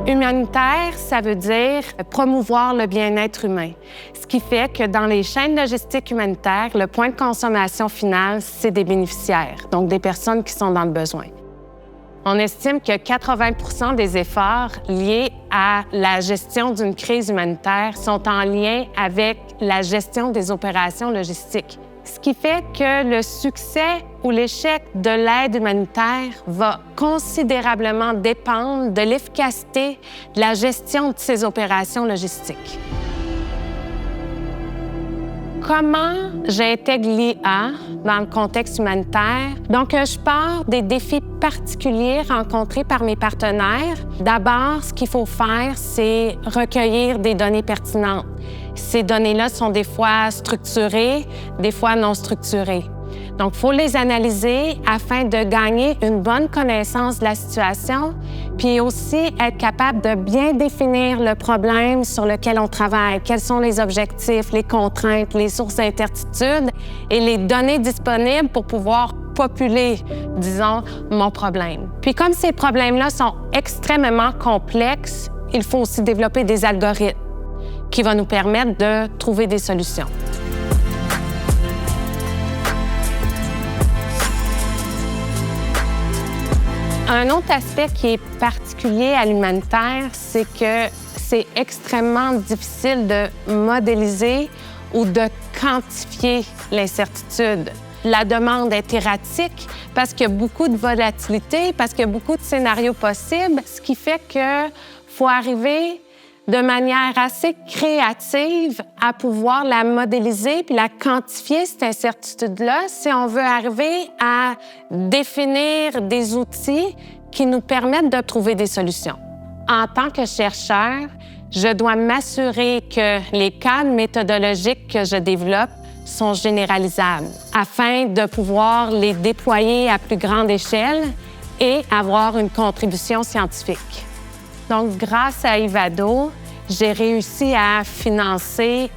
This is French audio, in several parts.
Humanitaire, ça veut dire promouvoir le bien-être humain. Ce qui fait que dans les chaînes logistiques humanitaires, le point de consommation final, c'est des bénéficiaires, donc des personnes qui sont dans le besoin. On estime que 80 des efforts liés à la gestion d'une crise humanitaire sont en lien avec la gestion des opérations logistiques. Ce qui fait que le succès ou l'échec de l'aide humanitaire va considérablement dépendre de l'efficacité de la gestion de ces opérations logistiques. Comment j'intègre l'IA dans le contexte humanitaire? Donc, je pars des défis particuliers rencontrés par mes partenaires. D'abord, ce qu'il faut faire, c'est recueillir des données pertinentes. Ces données-là sont des fois structurées, des fois non structurées. Donc, il faut les analyser afin de gagner une bonne connaissance de la situation, puis aussi être capable de bien définir le problème sur lequel on travaille, quels sont les objectifs, les contraintes, les sources d'incertitude et les données disponibles pour pouvoir populer, disons, mon problème. Puis comme ces problèmes-là sont extrêmement complexes, il faut aussi développer des algorithmes qui vont nous permettre de trouver des solutions. Un autre aspect qui est particulier à l'humanitaire, c'est que c'est extrêmement difficile de modéliser ou de quantifier l'incertitude. La demande est erratique parce qu'il y a beaucoup de volatilité, parce qu'il y a beaucoup de scénarios possibles, ce qui fait qu'il faut arriver de manière assez créative à pouvoir la modéliser puis la quantifier, cette incertitude-là, si on veut arriver à définir des outils qui nous permettent de trouver des solutions. En tant que chercheur, je dois m'assurer que les cadres méthodologiques que je développe sont généralisables afin de pouvoir les déployer à plus grande échelle et avoir une contribution scientifique. Donc, grâce à Ivado, j'ai réussi à financer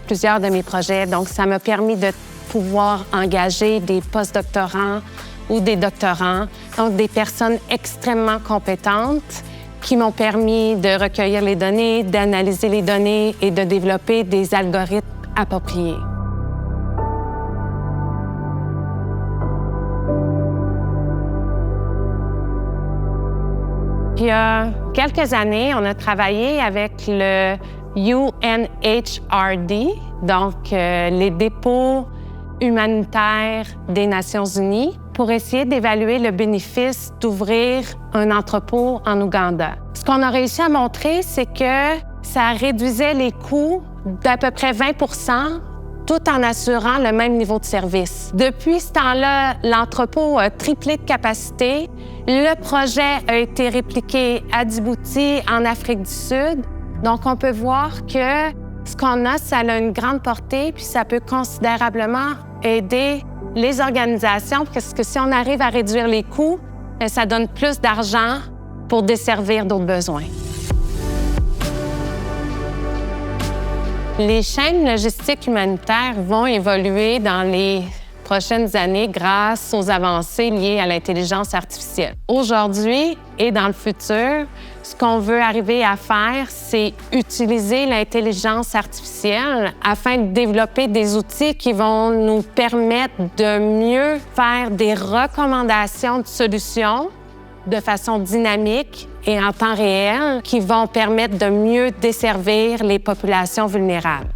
plusieurs de mes projets. Donc, ça m'a permis de pouvoir engager des postdoctorants ou des doctorants, donc des personnes extrêmement compétentes qui m'ont permis de recueillir les données, d'analyser les données et de développer des algorithmes appropriés. Il y a quelques années, on a travaillé avec le UNHRD, donc les dépôts humanitaires des Nations unies, pour essayer d'évaluer le bénéfice d'ouvrir un entrepôt en Ouganda. Ce qu'on a réussi à montrer, c'est que ça réduisait les coûts d'à peu près 20 tout en assurant le même niveau de service. Depuis ce temps-là, l'entrepôt a triplé de capacité. Le projet a été répliqué à Djibouti, en Afrique du Sud. Donc, on peut voir que ce qu'on a, ça a une grande portée, puis ça peut considérablement aider les organisations, parce que si on arrive à réduire les coûts, ça donne plus d'argent pour desservir d'autres besoins. Les chaînes logistiques humanitaires vont évoluer dans les prochaines années grâce aux avancées liées à l'intelligence artificielle. Aujourd'hui et dans le futur, ce qu'on veut arriver à faire, c'est utiliser l'intelligence artificielle afin de développer des outils qui vont nous permettre de mieux faire des recommandations de solutions de façon dynamique et en temps réel qui vont permettre de mieux desservir les populations vulnérables.